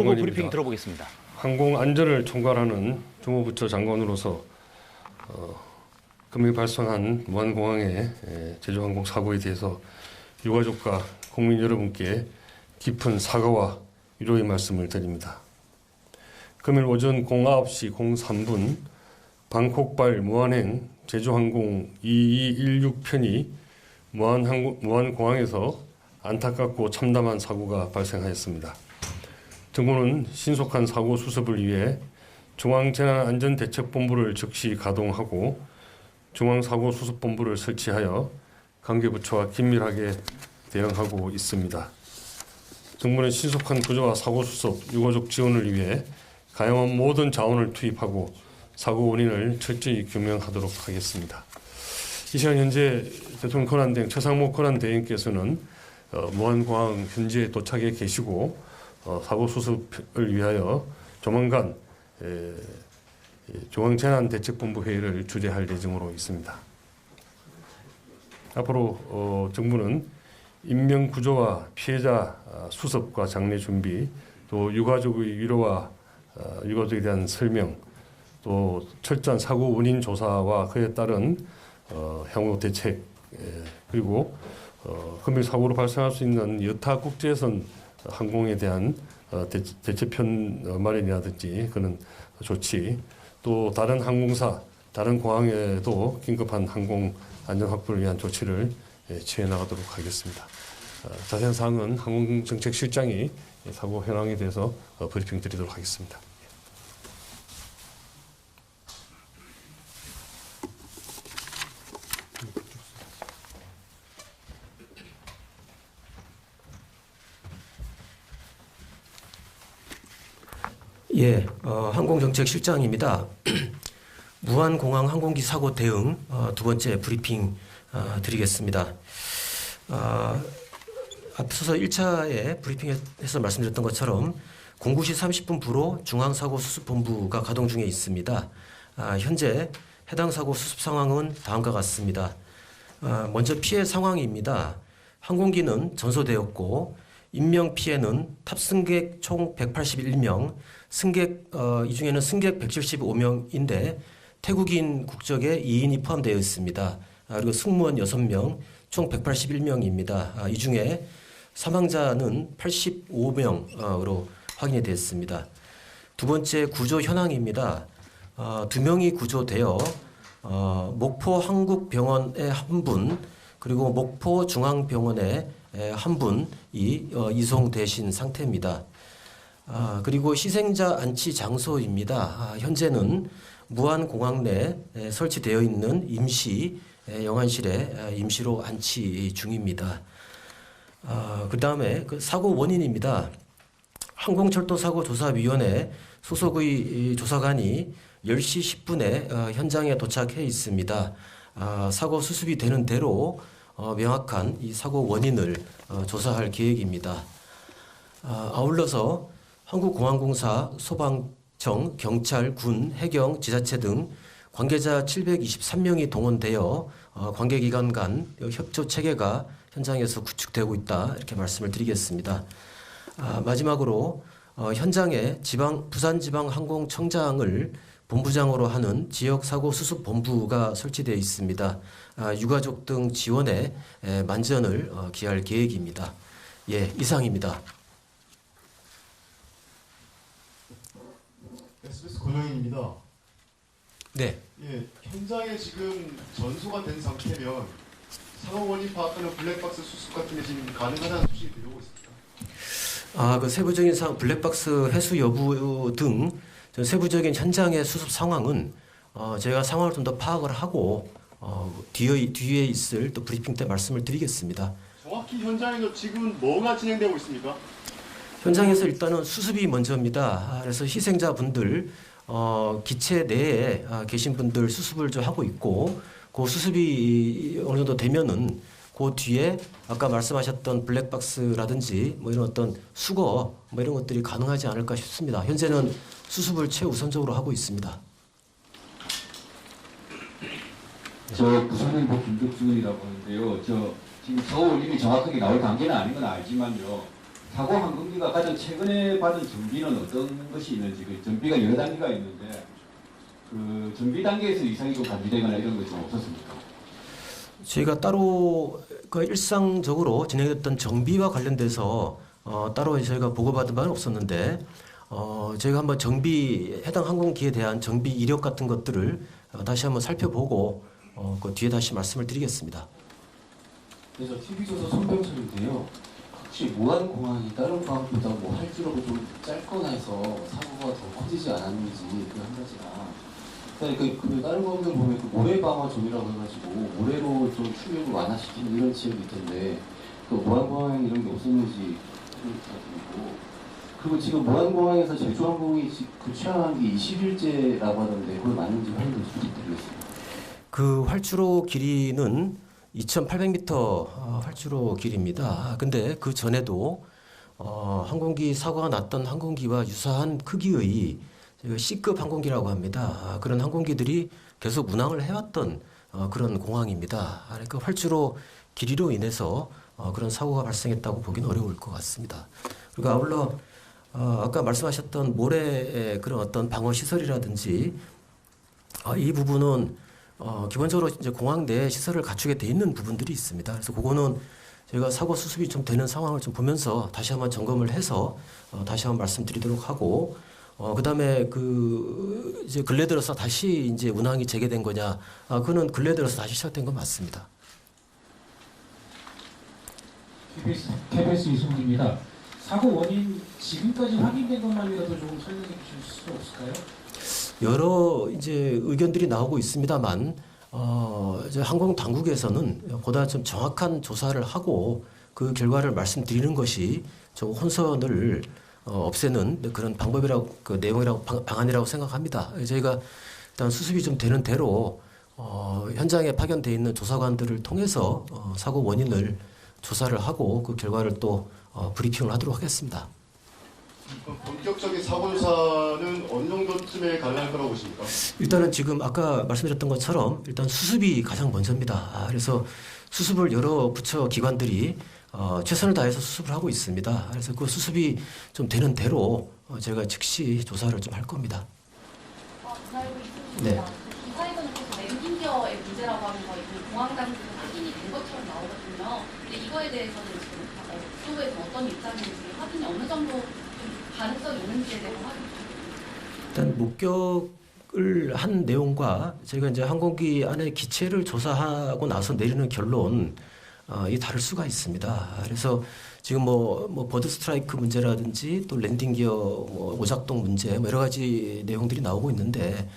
후보 장관입니다. 브리핑 들어보겠습니다. 항공 안전을 총괄하는 주무부처 장관으로서 금일 발생한 무안공항의 제주항공 사고에 대해서 유가족과 국민 여러분께 깊은 사과와 위로의 말씀을 드립니다. 금일 오전 09시 03분 방콕발 무안행 제주항공 2216편이 무안공항에서 안타깝고 참담한 사고가 발생하였습니다. 정부는 신속한 사고 수습을 위해 중앙재난안전대책본부를 즉시 가동하고 중앙사고수습본부를 설치하여 관계부처와 긴밀하게 대응하고 있습니다. 정부는 신속한 구조와 사고수습, 유가족 지원을 위해 가용한 모든 자원을 투입하고 사고 원인을 철저히 규명하도록 하겠습니다. 이 시간 현재 대통령 권한대행 최상목 권한대행께서는 무안공항 현지에 도착해 계시고 사고 수습을 위하여 조만간 중앙재난대책본부 회의를 주재할 예정으로 있습니다. 앞으로 정부는 인명 구조와 피해자 수습과 장례 준비, 또 유가족의 위로와 유가족에 대한 설명, 또 철저한 사고 원인 조사와 그에 따른 향후 대책, 그리고 금일 사고로 발생할 수 있는 여타 국제선 항공에 대한 대체편 마련이라든지 그런 조치, 또 다른 항공사, 다른 공항에도 긴급한 항공 안전 확보를 위한 조치를 취해 나가도록 하겠습니다. 자세한 사항은 항공정책실장이 사고 현황에 대해서 브리핑 드리도록 하겠습니다. 예, 항공정책실장입니다. 무안공항 항공기 사고 대응 두 번째 브리핑 드리겠습니다. 앞서서 1차에 브리핑에서 말씀드렸던 것처럼 09시 30분 부로 중앙사고수습본부가 가동 중에 있습니다. 현재 해당 사고 수습 상황은 다음과 같습니다. 먼저 피해 상황입니다. 항공기는 전소되었고 인명 피해는 탑승객 총 181명, 승객 이 중에는 승객 175명인데 태국인 국적의 2인이 포함되어 있습니다. 그리고 승무원 6명, 총 181명입니다. 이 중에 사망자는 85명으로 확인이 됐습니다. 두 번째 구조 현황입니다. 2명이 구조되어 목포 한국병원에 1분, 그리고 목포 중앙병원에 1분이 이송되신 상태입니다. 그리고 희생자 안치 장소입니다. 현재는 무안공항 내 설치되어 있는 임시 영안실에 임시로 안치 중입니다. 그 다음에 그 사고 원인입니다. 항공철도사고조사위원회 소속의 조사관이 10시 10분에 현장에 도착해 있습니다. 사고 수습이 되는 대로 명확한 이 사고 원인을 조사할 계획입니다. 아울러서 한국공항공사, 소방청, 경찰, 군, 해경, 지자체 등 관계자 723명이 동원되어 관계기관 간 협조 체계가 현장에서 구축되고 있다, 이렇게 말씀을 드리겠습니다. 마지막으로 현장에 부산지방항공청장을 본부장으로 하는 지역사고수습본부가 설치되어 있습니다. 유가족 등 지원에 만전을 기할 계획입니다. 예, 이상입니다. SBS 권영인입니다. 네. 예, 현장에 지금 전소가 된 상태면 사고 원인 파악하는 블랙박스 수습 같은 게 지금 가능하다는 소식이 들려오고 있습니다. 그 세부적인 블랙박스 해수 여부 등 세부적인 현장의 수습 상황은 제가 상황을 좀 더 파악을 하고 뒤에 있을 또 브리핑 때 말씀을 드리겠습니다. 정확히 현장에서 지금 뭐가 진행되고 있습니까? 현장에서 일단은 수습이 먼저입니다. 그래서 희생자분들 기체 내에 계신 분들 수습을 좀 하고 있고, 그 수습이 어느 정도 되면은 그 뒤에 아까 말씀하셨던 블랙박스라든지 뭐 이런 어떤 수거 뭐 이런 것들이 가능하지 않을까 싶습니다. 현재는 수습을 최우선적으로 하고 있습니다. 저 부산행보 김덕준이라고 하는데요. 저 지금 사고 원인이 정확하게 나올 단계는 아닌 건 알지만요. 사고 항공기가 가장 최근에 받은 정비는 어떤 것이 있는지, 그 정비가 여러 단계가 있는데 그 정비 단계에서 이상이 좀 감지되거나 이런 것이 좀 없었습니까? 저희가 따로 그 일상적으로 진행됐던 정비와 관련돼서 따로 저희가 보고받은 바는 없었는데 저희가 한번 정비 해당 항공기에 대한 정비 이력 같은 것들을 다시 한번 살펴보고 그 뒤에 다시 말씀을 드리겠습니다. 그래서 TV조선 손병철인데요. 혹시 모안공항이 다른 공항보다 뭐 활주로가 좀 짧거나 해서 사고가 더 커지지 않았는지 그 한 가지랑 그다음에 그 다른 공항들 보면 그 모래 방어존이라고 해가지고 모래로 좀 충격을 완화시키는 이런 지역이 있던데 그 모안공항 이런 게 없었는지 부탁드리고 그리고 지금 모안공항에서 제주항공이 그 취항한 게 20일째라고 하던데 그걸 맞는지 확인 좀 부탁드리겠습니다. 그 활주로 길이는 2,800m 활주로 길입니다. 근데 그 전에도 항공기 사고가 났던 항공기와 유사한 크기의 C급 항공기라고 합니다. 그런 항공기들이 계속 운항을 해왔던 그런 공항입니다. 그러니까 활주로 길이로 인해서 그런 사고가 발생했다고 보기는 어려울 것 같습니다. 그리고 아울러 아까 말씀하셨던 모래의 그런 어떤 방어 시설이라든지 이 부분은 기본적으로 이제 공항 내 시설을 갖추게 돼 있는 부분들이 있습니다. 그래서 그거는 저희가 사고 수습이 좀 되는 상황을 좀 보면서 다시 한번 점검을 해서 다시 한번 말씀드리도록 하고 그다음에 그 이제 근래 들어서 다시 이제 운항이 재개된 거냐? 그거는 근래 들어서 다시 시작된 건 맞습니다. KBS 이승훈입니다. 사고 원인 지금까지 확인된 것만이라도 조금 설명해 주실 수 없을까요? 여러 이제 의견들이 나오고 있습니다만 이제 항공 당국에서는 보다 좀 정확한 조사를 하고 그 결과를 말씀드리는 것이 좀 혼선을 없애는 그런 방법이라고 그 내용이라고 방안이라고 생각합니다. 저희가 일단 수습이 좀 되는 대로 현장에 파견돼 있는 조사관들을 통해서 사고 원인을 조사를 하고 그 결과를 또 브리핑을 하도록 하겠습니다. 본격적인 사고 조사는 어느 정도쯤에 가능할 거라고 보십니까? 일단은 지금 아까 말씀드렸던 것처럼 일단 수습이 가장 먼저입니다. 그래서 수습을 여러 부처 기관들이 최선을 다해서 수습을 하고 있습니다. 그래서 그 수습이 좀 되는 대로 제가 즉시 조사를 좀 할 겁니다. 알고 있습니다. 네. 기사에서는 계속 랜딩기어의 문제라고 하는 거 있고 공항 당국에서 확인이 된 것처럼 나오거든요. 근데 이거에 대해서는 지금 국토부에서 어떤 입장인지 확인이 어느 정도 좀 가능성이 있는지에 대해서 확인 부탁드립니다. 일단 목격을 한 내용과 저희가 이제 항공기 안의 기체를 조사하고 나서 내리는 결론 이 다를 수가 있습니다. 그래서 지금 뭐 버드 스트라이크 문제라든지 또 랜딩 기어 뭐 오작동 문제 뭐 여러 가지 내용들이 나오고 있는데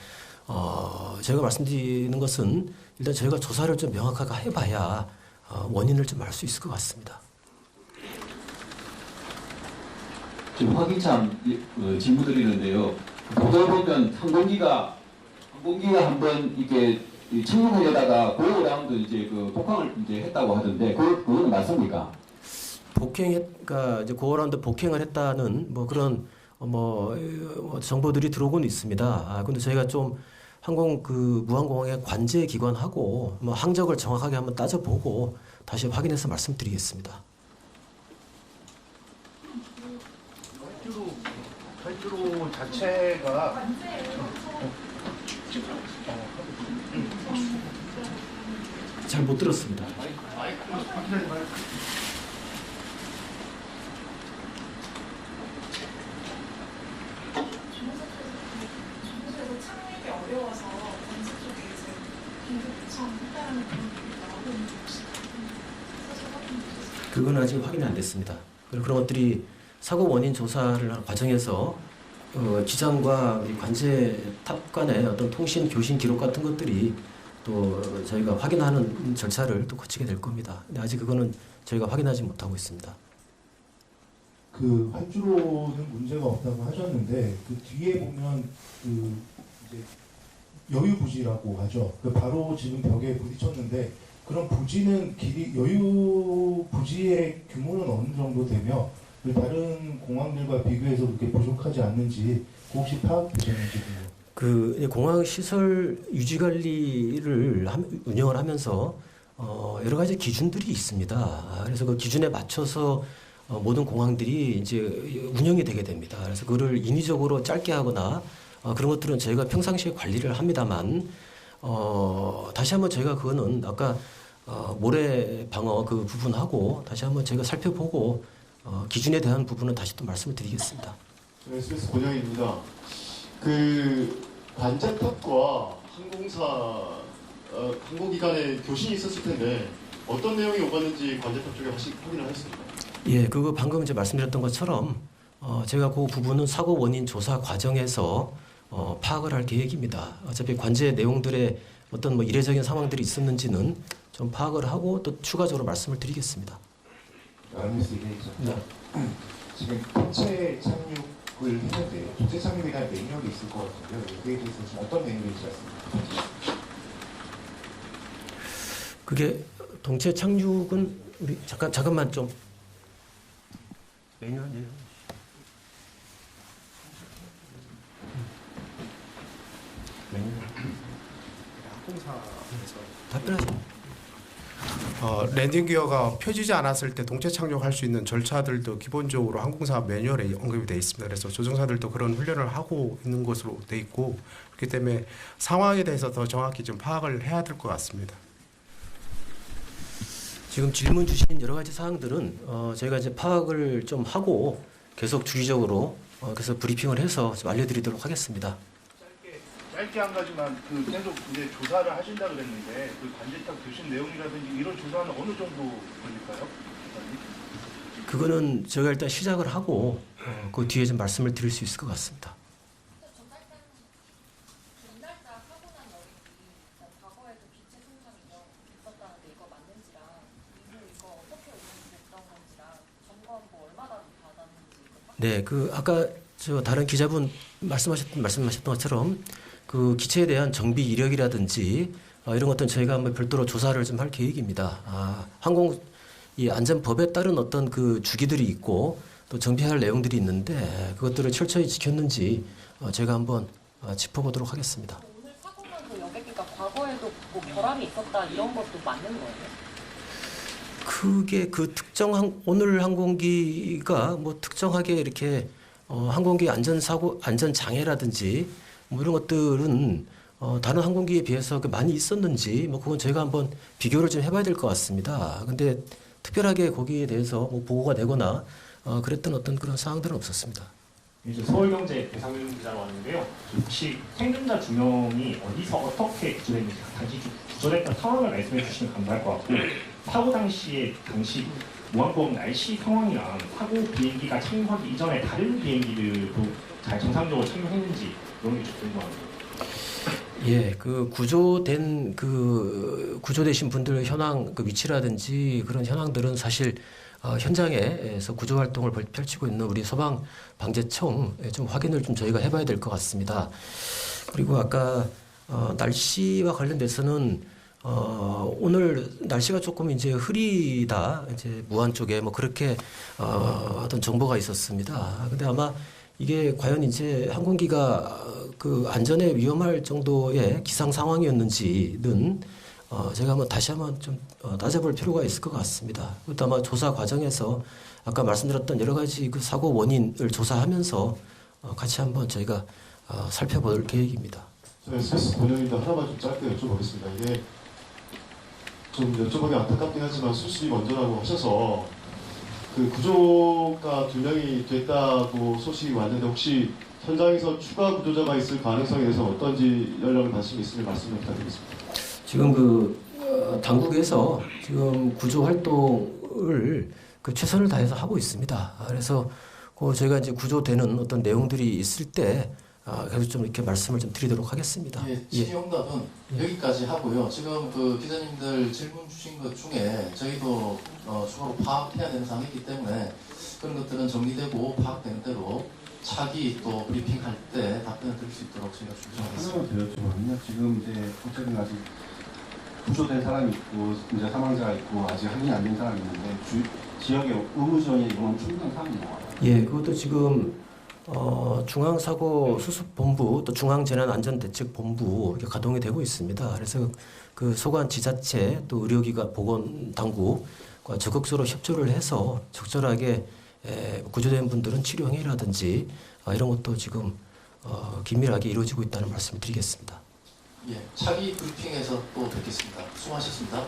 제가 말씀드리는 것은 일단 저희가 조사를 좀 명확하게 해봐야 원인을 좀 알 수 있을 것 같습니다. 지금 확인참 질문 드리는데요. 보도에 보면 항공기가 한번 이렇게 착륙하려다가 고라운드 이제 그 폭항을 이제 했다고 하던데 그거는 맞습니까? 그러니까 이제 고어라운드 복행을 했다는 뭐 그런 정보들이 들어오고는 있습니다. 근데 저희가 좀 항공 그 무항공항의 관제 기관하고 뭐 항적을 정확하게 한번 따져보고 다시 확인해서 말씀드리겠습니다. 활주로 자체가 잘 못 들었습니다. 중국에서 착륙이 어려워서 관제 쪽에 이제 긴급 요청했다는 그런 얘기 나오고 있는지 혹시 사실 확인 되셨어요? 그건 아직 확인이 안 됐습니다. 그런 것들이 사고 원인 조사를 하는 과정에서 기장과 관제 탑 간의 어떤 통신 교신 기록 같은 것들이 또 저희가 확인하는 절차를 또 거치게 될 겁니다. 근데 아직 그거는 저희가 확인하지 못하고 있습니다. 그 활주로는 문제가 없다고 하셨는데 그 뒤에 보면 그 이제 여유 부지라고 하죠. 그 바로 지금 벽에 부딪혔는데 그런 부지는 여유 부지의 규모는 어느 정도 되며 다른 공항들과 비교해서 그렇게 부족하지 않는지 혹시 파악되셨는지 그 공항 시설 유지 관리를 운영을 하면서 여러 가지 기준들이 있습니다. 그래서 그 기준에 맞춰서 모든 공항들이 이제 운영이 되게 됩니다. 그래서 그거를 인위적으로 짧게 하거나 그런 것들은 저희가 평상시에 관리를 합니다만 다시 한번 저희가 그거는 아까 모래 방어 그 부분하고 다시 한번 저희가 살펴보고 기준에 대한 부분은 다시 또 말씀을 드리겠습니다. SBS 권영입니다. 그 관제탑과 항공기간에 교신이 있었을 텐데 어떤 내용이 오갔는지 관제탑 쪽에 확인을 하셨습니까? 예, 그거 방금 이제 말씀드렸던 것처럼 제가 그 부분은 사고 원인 조사 과정에서 파악을 할 계획입니다. 어차피 관제 내용들의 어떤 뭐 이례적인 상황들이 있었는지는 좀 파악을 하고 또 추가적으로 말씀을 드리겠습니다. 네. 지금 통체 착륙을 했는데 통체 착륙에 대한 매뉴얼이 있을 것 같은데요. 그에 대해서 지금 어떤 매뉴얼인지 아십니까? 그게 동체 착륙은 우리 잠깐만 좀 매뉴얼이에요. 답변하세요. 랜딩 기어가 펴지지 않았을 때 동체 착륙할 수 있는 절차들도 기본적으로 항공사 매뉴얼에 언급이 되어 있습니다. 그래서 조종사들도 그런 훈련을 하고 있는 것으로 되어 있고 그렇기 때문에 상황에 대해서 더 정확히 좀 파악을 해야 될 것 같습니다. 지금 질문 주신 여러 가지 사항들은 저희가 이제 파악을 좀 하고 계속 주기적으로 그래서 브리핑을 해서 좀 알려드리도록 하겠습니다. 짧게 한 가지만 계속 이제 조사를 하신다 그랬는데 그 관제탑 교신 내용이라든지 이런 조사는 어느 정도 걸릴까요? 그거는 저희가 일단 시작을 하고 그 뒤에 좀 말씀을 드릴 수 있을 것 같습니다. 네, 그 아까 저 다른 기자분 말씀하셨던 것처럼 그 기체에 대한 정비 이력이라든지 이런 것들은 저희가 한번 별도로 조사를 좀 할 계획입니다. 항공 이 안전법에 따른 어떤 그 주기들이 있고 또 정비할 내용들이 있는데 그것들을 철저히 지켰는지 제가 한번 짚어보도록 하겠습니다. 오늘 사고만 그 여객기가 과거에도 뭐 결함이 있었다 이런 것도 맞는 거예요? 그게 그 오늘 항공기가 뭐 특정하게 이렇게 항공기 안전사고, 안전장애라든지 뭐 이런 것들은 다른 항공기에 비해서 많이 있었는지 뭐 그건 저희가 한번 비교를 좀 해봐야 될 것 같습니다. 근데 특별하게 거기에 대해서 뭐 보고가 되거나 그랬던 어떤 그런 사항들은 없었습니다. 이제 서울경제 배상윤 기자로 왔는데요. 혹시 생존자 두 명이 어디서 어떻게 구조됐는지 당시 구조됐던 상황을 말씀해 주시면 감사할 것 같고 사고 당시 무항공 날씨 상황이랑 사고 비행기가 착륙하기 이전에 다른 비행기들도 잘 정상적으로 착륙했는지 이런 게 좀 궁금합니다. 예, 그 구조되신 분들 현황 그 위치라든지 그런 현황들은 사실 현장에서 구조 활동을 펼치고 있는 우리 소방방재청 좀 확인을 좀 저희가 해봐야 될 것 같습니다. 그리고 아까 날씨와 관련돼서는 오늘 날씨가 조금 이제 흐리다 이제 무안 쪽에 뭐 그렇게 어떤 정보가 있었습니다. 근데 아마 이게 과연 이제 항공기가 그 안전에 위험할 정도의 기상 상황이었는지는 제가 다시 한번 좀 따져볼 필요가 있을 것 같습니다. 그것도 아마 조사 과정에서 아까 말씀드렸던 여러 가지 그 사고 원인을 조사하면서 같이 한번 저희가 살펴볼 계획입니다. SBS 본연인데 하나만 좀 짧게 여쭤보겠습니다. 이게 좀 여쭤보기 안타깝긴 하지만 수습이 먼저라고 하셔서 그 구조가 2명이 됐다고 소식이 왔는데 혹시 현장에서 추가 구조자가 있을 가능성에 대해서 어떤지 연락을 받으신 게 있으면 말씀을 부탁드리겠습니다. 지금 당국에서 지금 구조 활동을 최선을 다해서 하고 있습니다. 그래서 저희가 이제 구조되는 어떤 내용들이 있을 때 계속 좀 이렇게 말씀을 좀 드리도록 하겠습니다. 예, 질의응답은 여기까지 하고요. 지금 그 기자님들 질문 주신 것 중에 저희도 추가로 파악해야 되는 사항이 있기 때문에 그런 것들은 정리되고 파악되는 대로 차기 또 브리핑할 때 답변을 드릴 수 있도록 저희가 준비하겠습니다. 하나만 더 여쭤보면요. 지금 이제 어쨌든 아직 구조된 사람이 있고 이제 사망자가 있고 아직 확인이 안 된 사람이 있는데 지역의 의무지원이 이런 충분한 사항이 나와요. 예, 그것도 지금 중앙사고수습본부 또 중앙재난안전대책본부 이렇게 가동이 되고 있습니다. 그래서 그 소관 지자체 또 의료기관 보건당국 적극적으로 협조를 해서 적절하게 구조된 분들은 치료행위라든지 이런 것도 지금 긴밀하게 이루어지고 있다는 말씀을 드리겠습니다. 예, 차기 브리핑에서 또 뵙겠습니다. 수고하셨습니다.